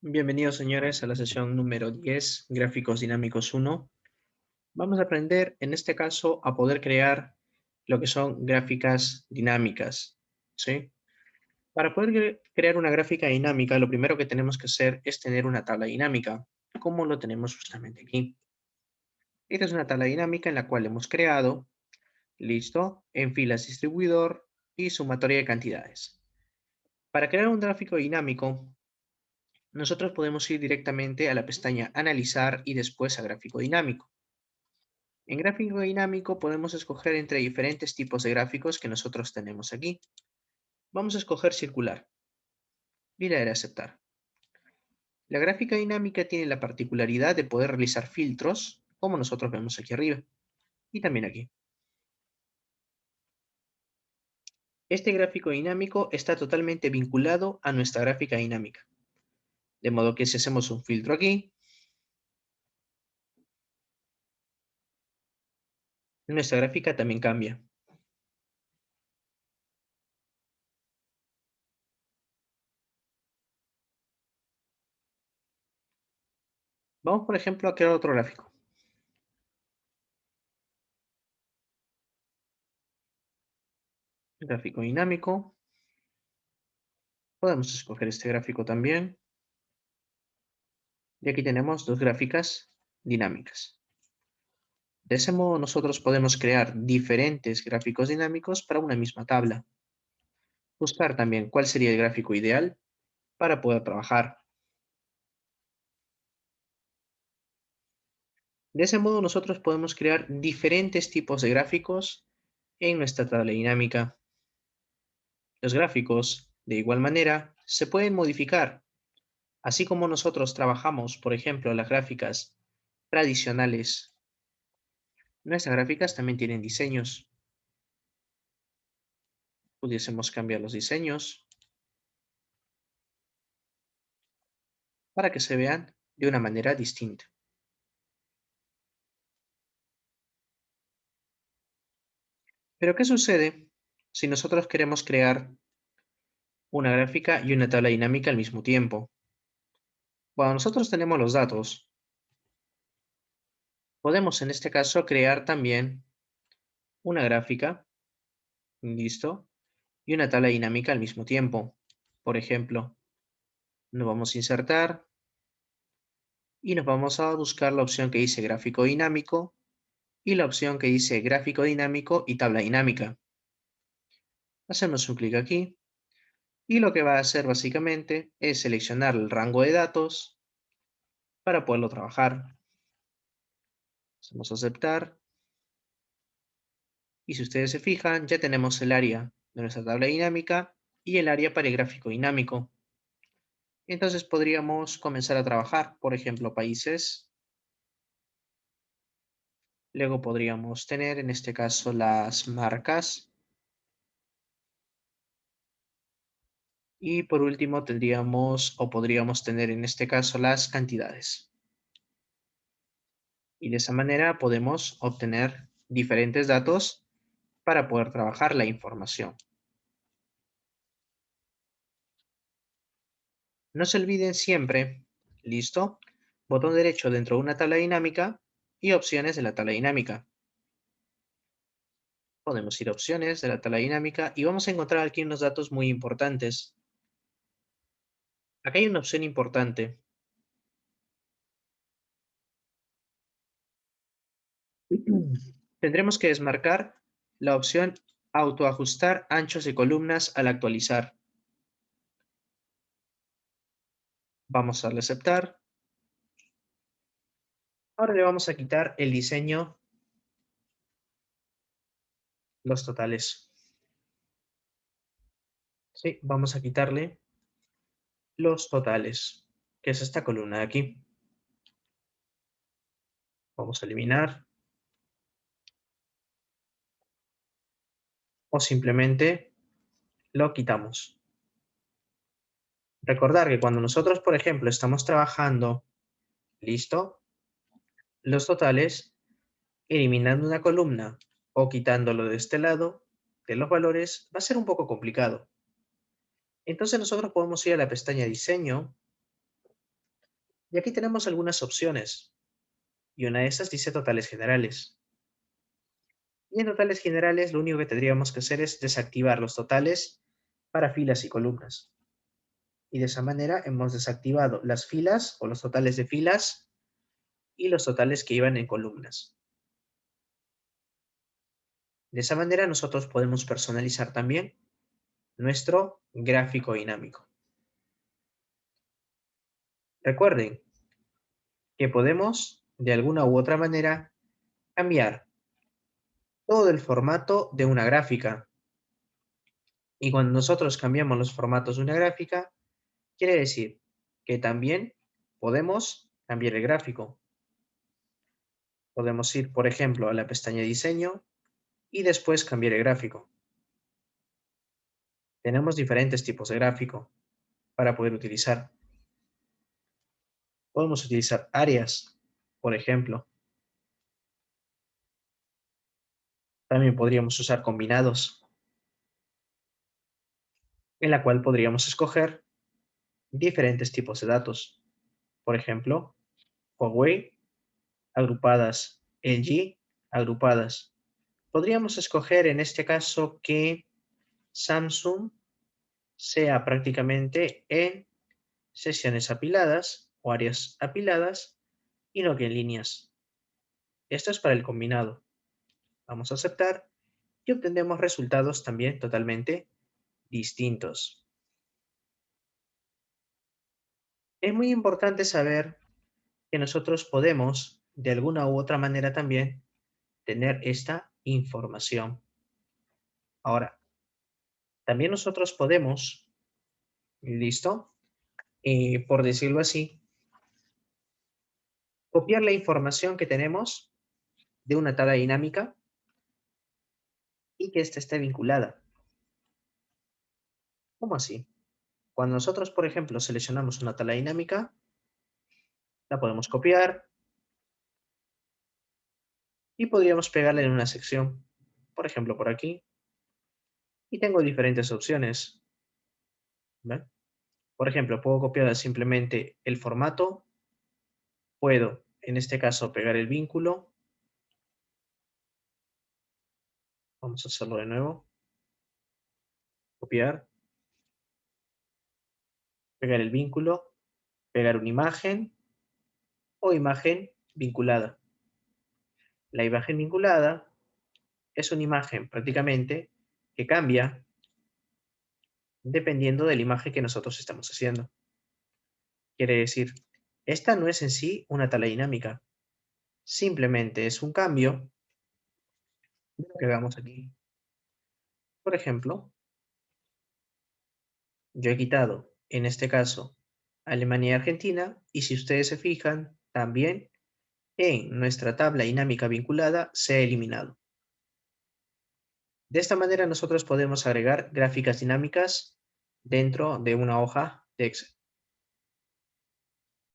Bienvenidos, señores, a la sesión número 10, Gráficos Dinámicos uno. Vamos a aprender, en este caso, a poder crear lo que son gráficas dinámicas, ¿sí? Para poder crear una gráfica dinámica, lo primero que tenemos que hacer es tener una tabla dinámica, como lo tenemos justamente aquí. Esta es una tabla dinámica en la cual hemos creado, listo, en filas distribuidor y sumatoria de cantidades. Para crear un gráfico dinámico, nosotros podemos ir directamente a la pestaña Analizar y después a Gráfico Dinámico. En gráfico dinámico podemos escoger entre diferentes tipos de gráficos que nosotros tenemos aquí. Vamos a escoger circular y le daré a aceptar. La gráfica dinámica tiene la particularidad de poder realizar filtros, como nosotros vemos aquí arriba, y también aquí. Este gráfico dinámico está totalmente vinculado a nuestra gráfica dinámica. De modo que si hacemos un filtro aquí, nuestra gráfica también cambia. Vamos, por ejemplo, a crear otro gráfico. Gráfico dinámico. Podemos escoger este gráfico también. Y aquí tenemos dos gráficas dinámicas. De ese modo nosotros podemos crear diferentes gráficos dinámicos para una misma tabla. Buscar también cuál sería el gráfico ideal para poder trabajar. De ese modo nosotros podemos crear diferentes tipos de gráficos en nuestra tabla dinámica. Los gráficos, de igual manera, se pueden modificar. Así como nosotros trabajamos, por ejemplo, las gráficas tradicionales, nuestras gráficas también tienen diseños. Pudiésemos cambiar los diseños para que se vean de una manera distinta. Pero ¿qué sucede si nosotros queremos crear una gráfica y una tabla dinámica al mismo tiempo? Cuando nosotros tenemos los datos, podemos en este caso crear también una gráfica, listo, y una tabla dinámica al mismo tiempo. Por ejemplo, nos vamos a insertar y nos vamos a buscar la opción que dice gráfico dinámico y la opción que dice gráfico dinámico y tabla dinámica. Hacemos un clic aquí y lo que va a hacer básicamente es seleccionar el rango de datos para poderlo trabajar. Hacemos aceptar. Y si ustedes se fijan, ya tenemos el área de nuestra tabla dinámica y el área para el gráfico dinámico. Entonces podríamos comenzar a trabajar, por ejemplo, países. Luego podríamos tener, en este caso, las marcas. Y por último tendríamos o podríamos tener, en este caso, las cantidades. Y de esa manera podemos obtener diferentes datos para poder trabajar la información. No se olviden siempre, listo, botón derecho dentro de una tabla dinámica y opciones de la tabla dinámica. Podemos ir a opciones de la tabla dinámica y vamos a encontrar aquí unos datos muy importantes. Acá hay una opción importante. Tendremos que desmarcar la opción autoajustar anchos de columnas al actualizar. Vamos a darle a aceptar. Ahora le vamos a quitar el diseño, los totales. Sí, vamos a quitarle los totales, que es esta columna de aquí. Vamos a eliminar. O simplemente lo quitamos. Recordar que cuando nosotros, por ejemplo, estamos trabajando, listo, los totales, eliminando una columna o quitándolo de este lado de los valores, va a ser un poco complicado. Entonces nosotros podemos ir a la pestaña Diseño Y aquí tenemos algunas opciones. Y una de esas dice totales generales. Y en totales generales lo único que tendríamos que hacer es desactivar los totales para filas y columnas. Y de esa manera hemos desactivado las filas o los totales de filas y los totales que iban en columnas. De esa manera nosotros podemos personalizar también nuestro gráfico dinámico. Recuerden que podemos, de alguna u otra manera, cambiar todo el formato de una gráfica. Y cuando nosotros cambiamos los formatos de una gráfica, quiere decir que también podemos cambiar el gráfico. Podemos ir, por ejemplo, a la pestaña Diseño y después cambiar el gráfico. Tenemos diferentes tipos de gráfico para poder utilizar. Podemos utilizar áreas, por ejemplo. También podríamos usar combinados, en la cual podríamos escoger diferentes tipos de datos. Por ejemplo, Huawei, agrupadas LG, agrupadas. Podríamos escoger en este caso que Samsung sea prácticamente en sesiones apiladas o áreas apiladas y no que en líneas. Esto es para el combinado. Vamos a aceptar y obtendremos resultados también totalmente distintos. Es muy importante saber que nosotros podemos, de alguna u otra manera también, tener esta información. Ahora, también nosotros podemos, listo, por decirlo así, copiar la información que tenemos de una tabla dinámica y que ésta esté vinculada. ¿Cómo así? Cuando nosotros, por ejemplo, seleccionamos una tabla dinámica, la podemos copiar y podríamos pegarla en una sección, por ejemplo, por aquí, y tengo diferentes opciones. ¿Ven? Por ejemplo, puedo copiar simplemente el formato, puedo, en este caso, pegar el vínculo. Vamos a hacerlo de nuevo. Copiar, pegar el vínculo, pegar una imagen o imagen vinculada. La imagen vinculada es una imagen prácticamente que cambia dependiendo de la imagen que nosotros estamos haciendo. Quiere decir, esta no es en sí una tabla dinámica, simplemente es un cambio de lo que hagamos aquí. Por ejemplo, yo he quitado, en este caso, Alemania y Argentina, y si ustedes se fijan, también en nuestra tabla dinámica vinculada se ha eliminado. De esta manera nosotros podemos agregar gráficas dinámicas dentro de una hoja de Excel.